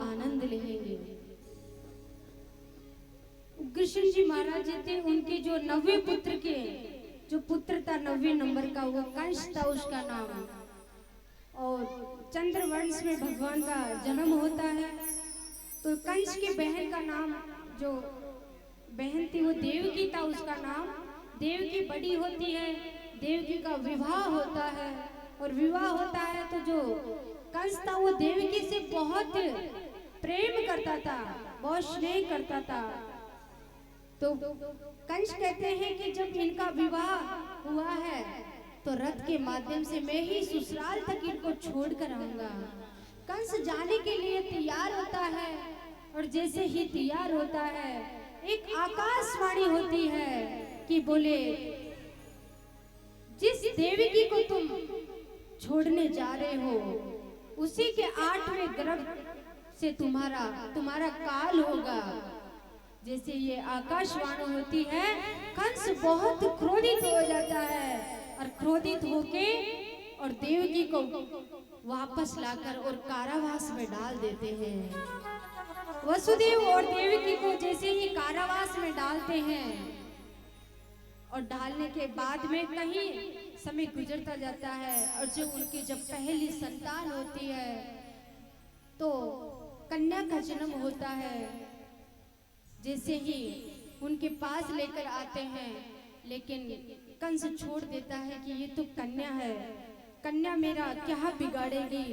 आनंद लेंगे। उग्रसेन जी महाराज जी थे, उनके जो 90 पुत्र के जो पुत्र था 90 नंबर का, वो कंस था उसका नाम। और चंद्रवंश में भगवान का जन्म होता है। तो कंस की बहन का नाम, जो बहन थी वो देवकी था, उसका नाम। देवकी बड़ी होती है, देवकी का विवाह होता है। और विवाह होता है तो जो कंस था वो देवकी से बहुत प्रेम करता था, बहुत स्नेह करता था। तो कंस कहते हैं कि जब इनका विवाह हुआ है तो रथ के माध्यम से मैं ही ससुराल तक इनको छोड़ कर आऊंगा। कंस जाने के लिए तैयार होता है और जैसे ही तैयार होता है एक आकाशवाणी होती है कि बोले, जिस देवकी को तुम छोड़ने जा रहे हो उसी के 8वें गर्भ से तुम्हारा काल होगा। जैसे ये आकाशवाणी होती है, कंस बहुत क्रोधित हो जाता है और क्रोधित होके और देवकी को वापस लाकर और कारावास में डाल देते हैं। वसुदेव और देवकी को जैसे ही कारावास में डालते हैं और डालने के बाद में कहीं समय गुजरता जाता है और जो उनकी जब पहली संतान होती है तो कन्या का जन्म होता है। जैसे ही उनके पास लेकर आते हैं, लेकिन कंस छोड़ देता है कि ये तो कन्या है, कन्या मेरा क्या बिगाड़ेगी।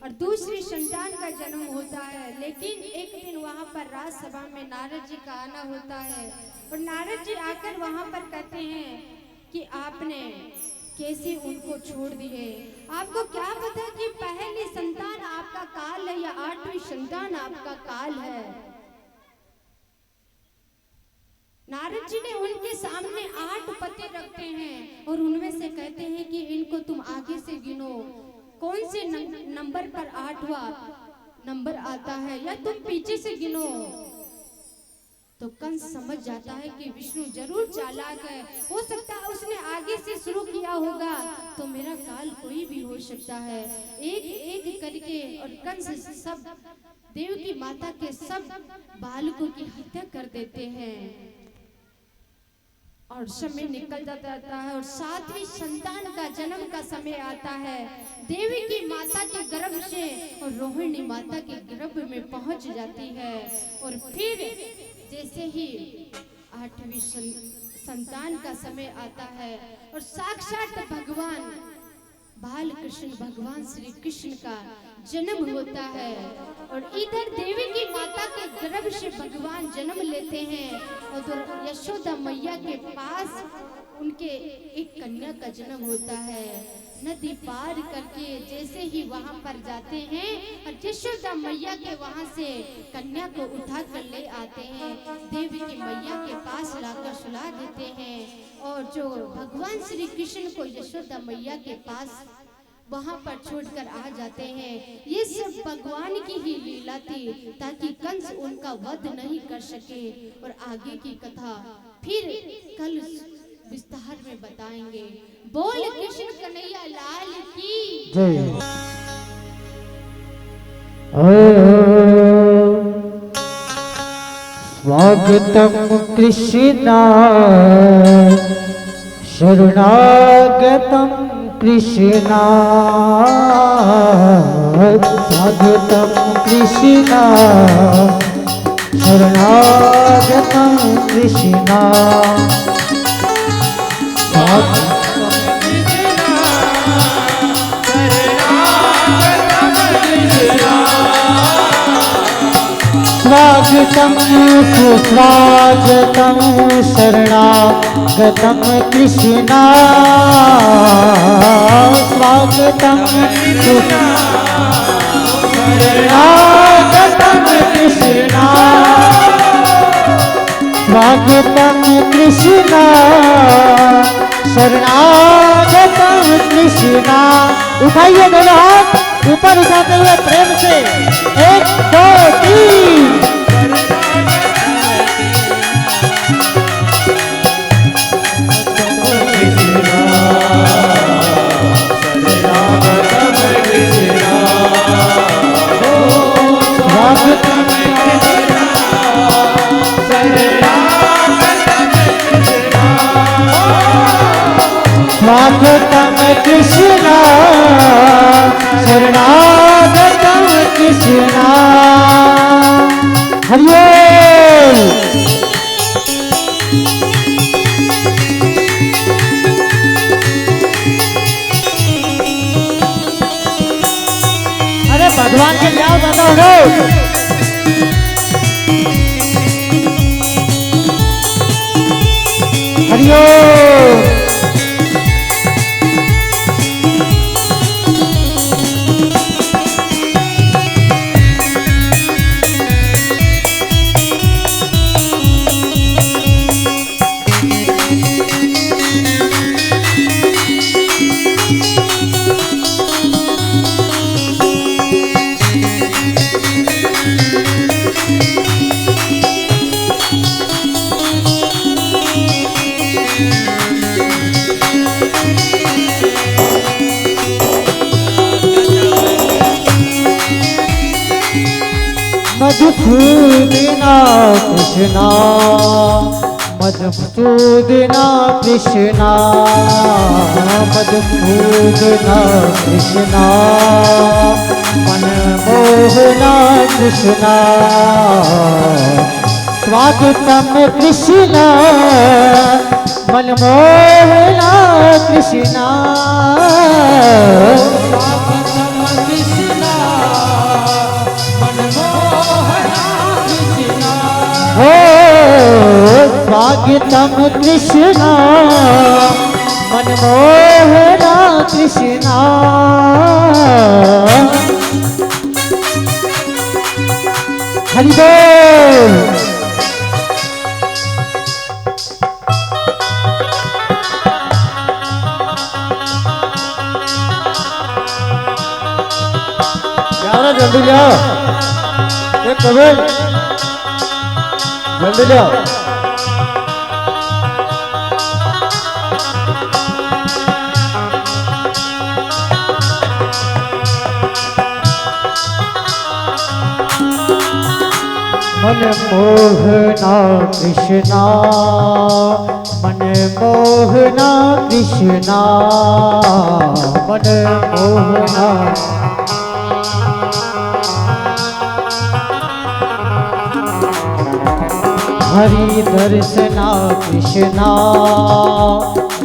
और दूसरी संतान का जन्म होता है। लेकिन एक दिन वहां पर राजसभा में नारद जी का आना होता है और नारद जी आकर वहां पर कहते हैं कि आपने कैसे उनको छोड़ दिए। आपको क्या पता कि पहली संतान आपका काल है या 8वीं संतान आपका काल है। नारद जी ने उनके सामने 8 पते रखते हैं और उनमें से कहते हैं कि इनको तुम आगे से गिनो, कौन से नंबर पर 8वां नंबर आता है, या तुम पीछे से गिनो। तो कंस समझ जाता है कि विष्णु जरूर चालाक है, हो सकता है उसने आगे से शुरू किया होगा, तो मेरा काल कोई भी हो सकता है। एक एक करके और कंस सब देवकी माता के सब बालकों की हत्या कर देते हैं। और समय निकल जाता है और 7वीं संतान का जन्म का समय आता है। देवी की माता के गर्भ से और रोहिणी माता के गर्भ में पहुंच जाती है। और फिर जैसे ही 8वीं संतान का समय आता है और साक्षात भगवान बाल कृष्ण भगवान श्री कृष्ण का जन्म होता है। और इधर देवी की माता के गर्भ से भगवान जन्म लेते हैं और यशोदा मैया के पास उनके एक कन्या का जन्म होता है। नदी पार करके जैसे ही वहां पर जाते हैं और यशोदा मैया के वहां से कन्या को उठा कर ले आते हैं, देवी की मैया के पास लाकर सुला देते हैं। और जो भगवान श्री कृष्ण को यशोदा मैया के पास वहां पर छोड़कर आ जाते हैं। ये सब भगवान की ही लीला थी ताकि कंस उनका वध नहीं कर सके। और आगे की कथा फिर कल विस्तार में बताएंगे। बोल कृष्ण कन्हैया लाल की जय। स्वागतम कृष्णा शरणागतम कृष्णा, स्वागतम कृष्णा शरणागतम कृष्णा, स्वागतम सुस्वागतम शरणागतम कृष्णा, स्वागतम शरणागतम कृष्णा, स्वागतम कृष्णा शरणागतम कृष्णा। उठाइए दोनों हाथ ऊपर उठाते हुए प्रेम से 1 2 3। हरिओम। अरे भगवान के क्या बताओ हरिओम। मधुसूदना कृष्णा मधुसूदना कृष्णा मधुसूदना कृष्णा मनमोहना कृष्णा स्वागतम कृष्णा मनमोहना कृष्णा स्वागतम कृष्णा मनमोहना कृष्णा हरि बोल। जल्दी जाओ एक कमेंट जल्दी जाओ। मनमोहना कृष्णा मनमोहना कृष्णा मनमोहना हरि दर्शना कृष्णा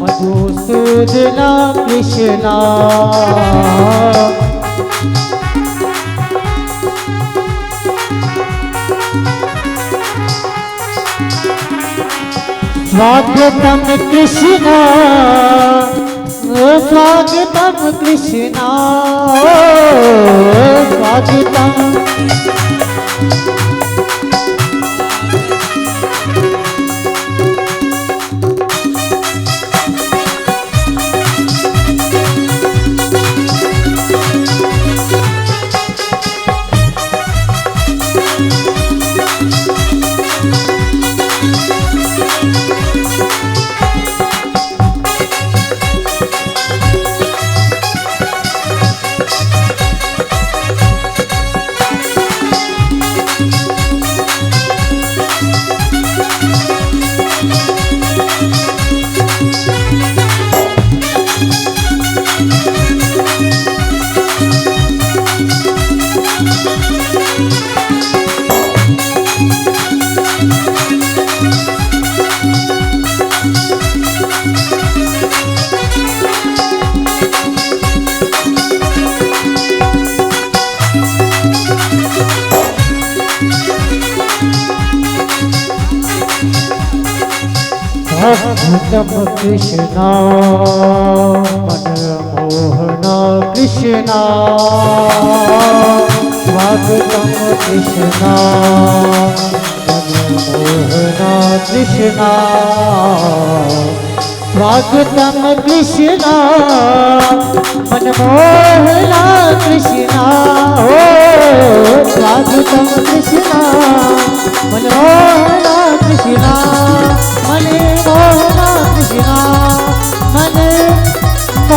मधुसूदना कृष्णा स्वागतम कृष्णा स्वागतम कृष्णा स्वागतम स्वागतम कृष्णा मनमोहना कृष्णा स्वागतम कृष्णा मनमोहना कृष्णा स्वागतम कृष्णा मनमोहना कृष्णा स्वागतम कृष्णा मनमोहना कृष्णा मनमोहना कृष्णा मनमोहना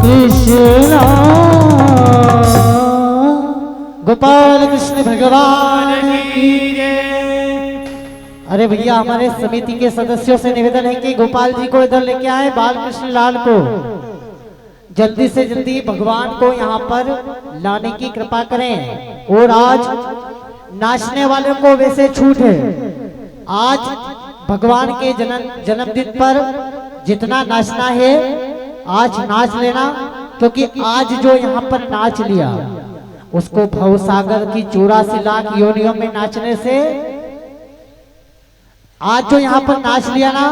कृष्णा। गोपाल कृष्ण भगवान की जय। अरे भैया हमारे समिति के सदस्यों से निवेदन है कि गोपाल जी को इधर लेके आए, बाल कृष्ण लाल को जल्दी से जल्दी भगवान को यहाँ पर लाने की कृपा करें। और आज नाचने वाले को वैसे छूट है, आज भगवान के जन्मदिन पर जितना नाचना है आज नाच लेना, क्योंकि आज जो यहाँ पर नाच लिया उसको भवसागर की 84 लाख योनियों में नाचने से, आज जो यहाँ पर नाच लिया ना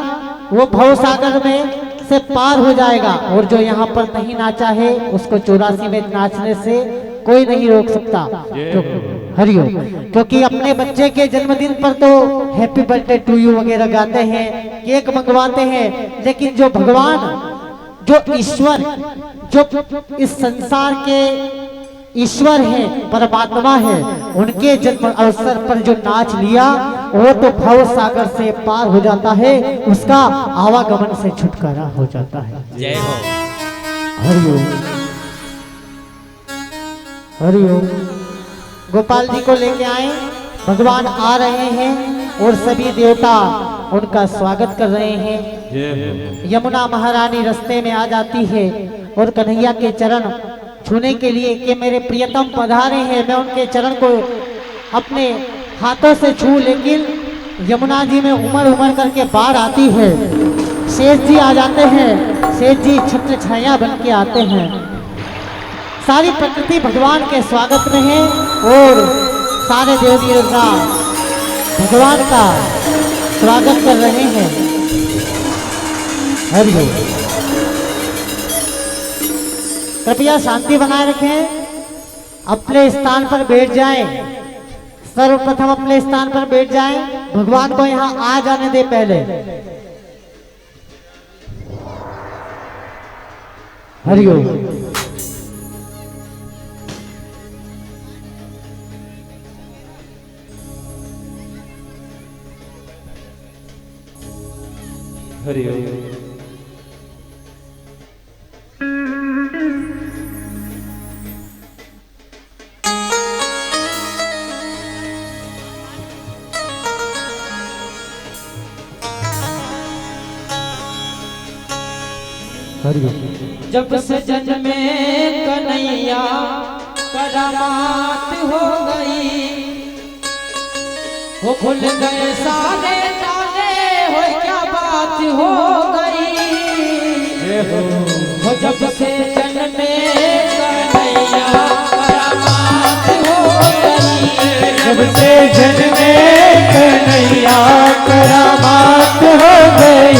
वो भवसागर में से पार हो जाएगा, और जो यहाँ पर नहीं नाचा है उसको 84 में नाचने से कोई नहीं रोक सकता। हरिओम। क्योंकि अपने बच्चे के जन्मदिन पर तो हैप्पी बर्थडे टू यू वगैरह गाते हैं, केक मंगवाते हैं, लेकिन जो भगवान, जो ईश्वर, जो इस संसार के ईश्वर है, परमात्मा है, उनके जन्म अवसर पर जो नाच लिया वो तो भव सागर से पार हो जाता है, उसका आवागमन से छुटकारा हो जाता है। जय हो। हरिओम हरिओम। गोपाल जी को लेके आए, भगवान आ रहे हैं और सभी देवता उनका स्वागत कर रहे हैं। यमुना महारानी रास्ते में आ जाती है और कन्हैया के चरण छूने के लिए कि मेरे प्रियतम पधारे हैं, मैं उनके चरण को अपने हाथों से छू, लेकिन यमुना जी में उमड़ करके बाढ़ आती है। शेष जी आ जाते हैं, शेष जी छत्र छाया बन के आते हैं। सारी प्रकृति भगवान के स्वागत में है और सारे देवी देवता भगवान का स्वागत कर रहे हैं। हरि कृपया शांति बनाए रखें, अपने स्थान पर बैठ जाएं। सर्वप्रथम अपने स्थान पर बैठ जाएं, भगवान को यहाँ आ जाने दे पहले। हरिओम। हरिओम। जब से जन्मे कन्हैया करामात हो गई, वो खुल गए सारे ताले, हो क्या बात हो गई। वो जब से जन्मे कन्हैया करामात हो गई, जब से जन्मे कन्हैया करामात हो गई,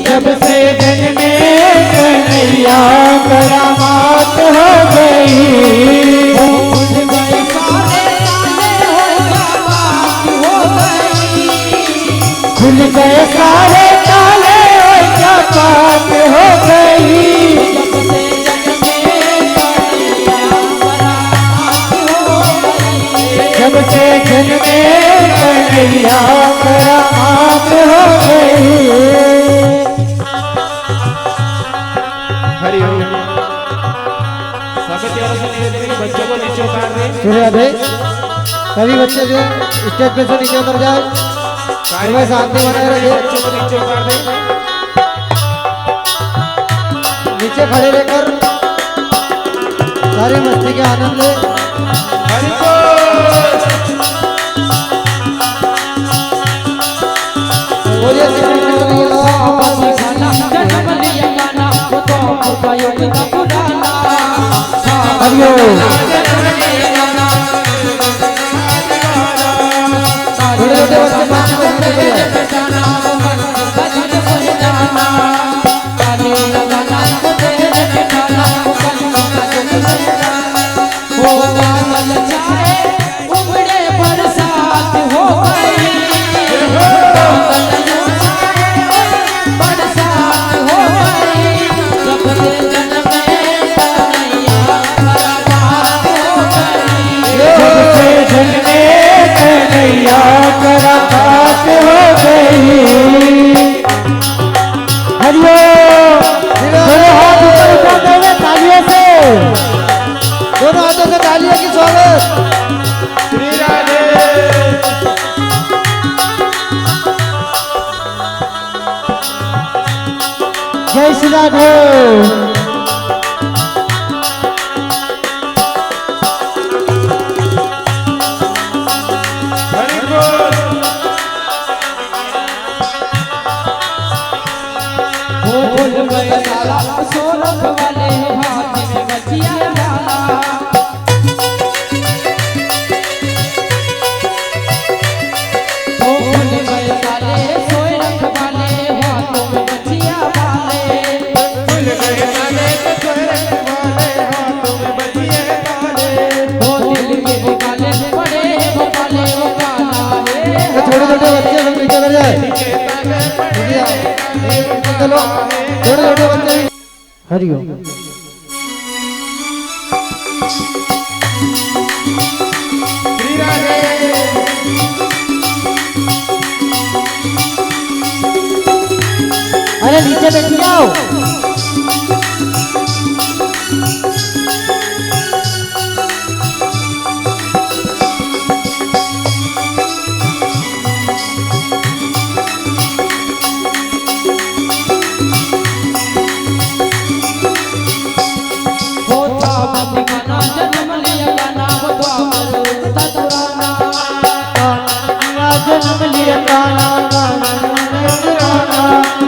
जब से जन्मे कन्हैया करामात हो गई। खुल गए सारे ताले और क्या बात हो गई। जब से जन्मे कन्हैया करामात हो गई। बच्चों को नीचे उतार दें। सभी बच्चे जो स्टेज पे से नीचे उतर जाए, शांति बनाए रखे। बच्चों को नीचे उतार दें। नीचे खड़े रहकर सारे मस्ती के आनंद ले। बोलिए बजा ढोल। हरि बोल। भूल गए साला सोरठ वाले हाथ में बचिया डाला। भूल गए साले सोरठ वाले हाथों में बचिया डाले। भूल गए साले सोरठ वाले हाथों में बचिए डाले। वो दिल के निकाले पड़े वो काले वो काला है। छोटे छोटे बच्चे सब नीचे बैठ जाए। चलो छोटे छोटे बच्चे। हरिओम। श्री राधे। अरे नीचे बैठ जाओ। जन्म लिया गाना वो द्वापर था पुराना। जन्म लिया गाना गाना पुराना।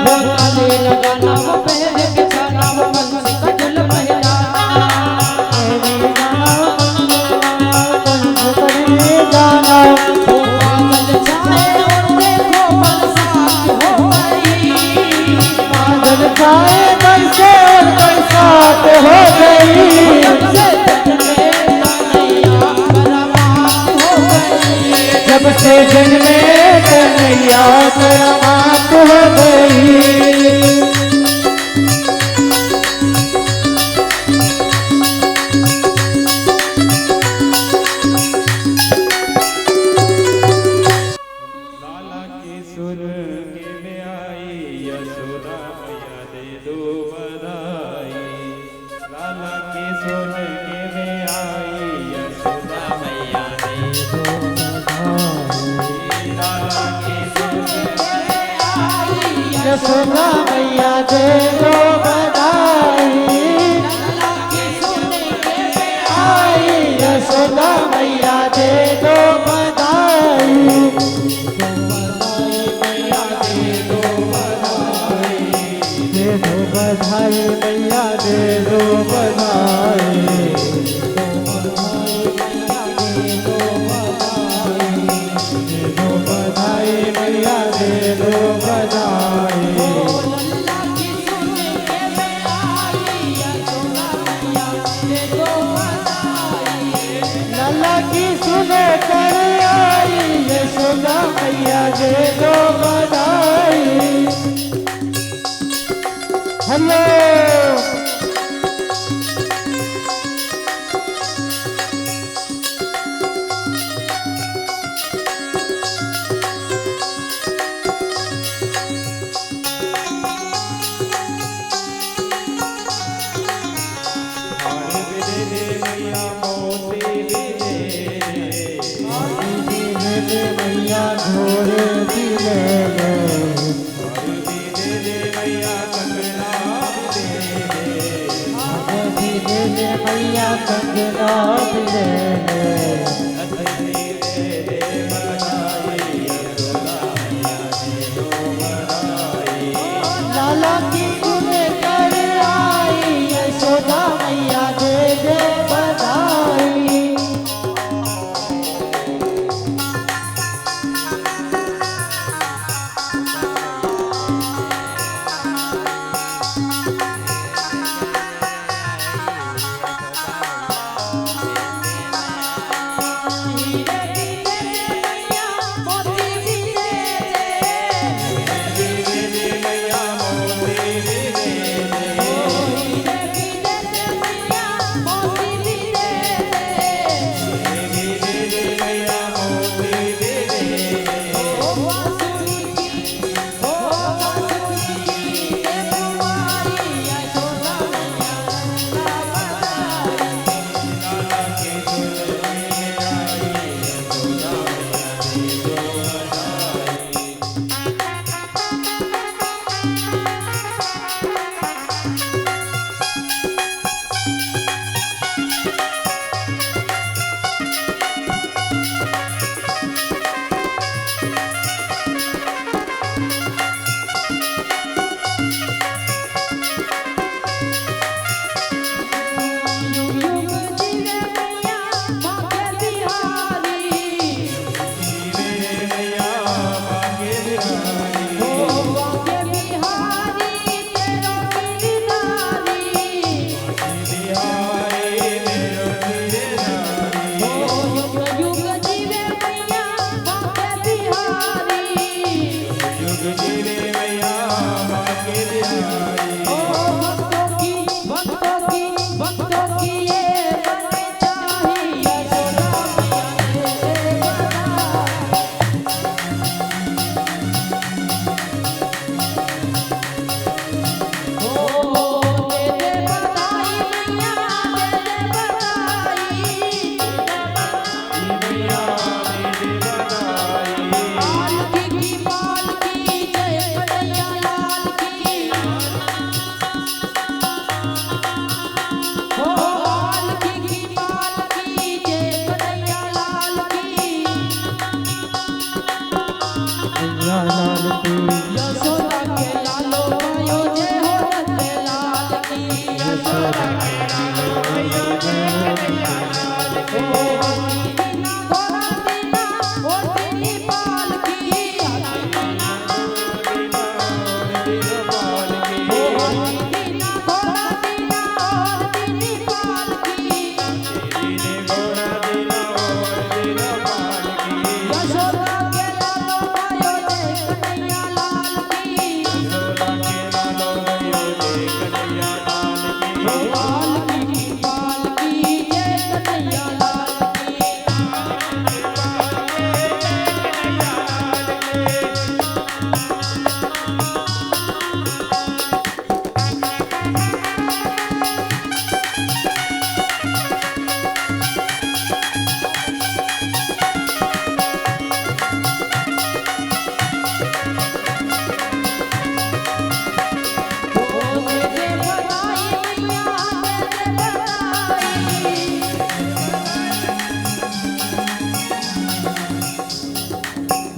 वो काले लगाना वो पहले के छाना वो मन से कजल महिलाना। जाना वो बादल छाए और देखो बरसात हो गई। बादल छाए बरसे और बरसात हो गई। जब से जन्मे कन्हैया करामात हो गई। लाला के सुर के में आई यशोदा मैया दे दो बधाई। लाला के सुर के में आई यशोदा मैया दे दो बधाई। लाला के सुर के में आई यशोदा मैया दे दो बधाई। आई यशोदा मैया दे दो बधाई। दे दो बधाई मैया दे दो बधाई। दे दो बधाई मैया दे दो बधाई। लाला की सुने कर आई यशोदा मैया दे दो बधाई। हेलो हार भी दे दे मैया मोती भी दे दे। मैया घोड़े दिले हार भी दे दे मैया कंगना भी दे दे। मैया कंगना दिले। हथेली दे दे बधाई यशोदा मैया दे दो बधाई। लाला की सुने कर आई यशोदा मैया दे दे बधाई।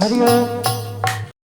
हरिओम।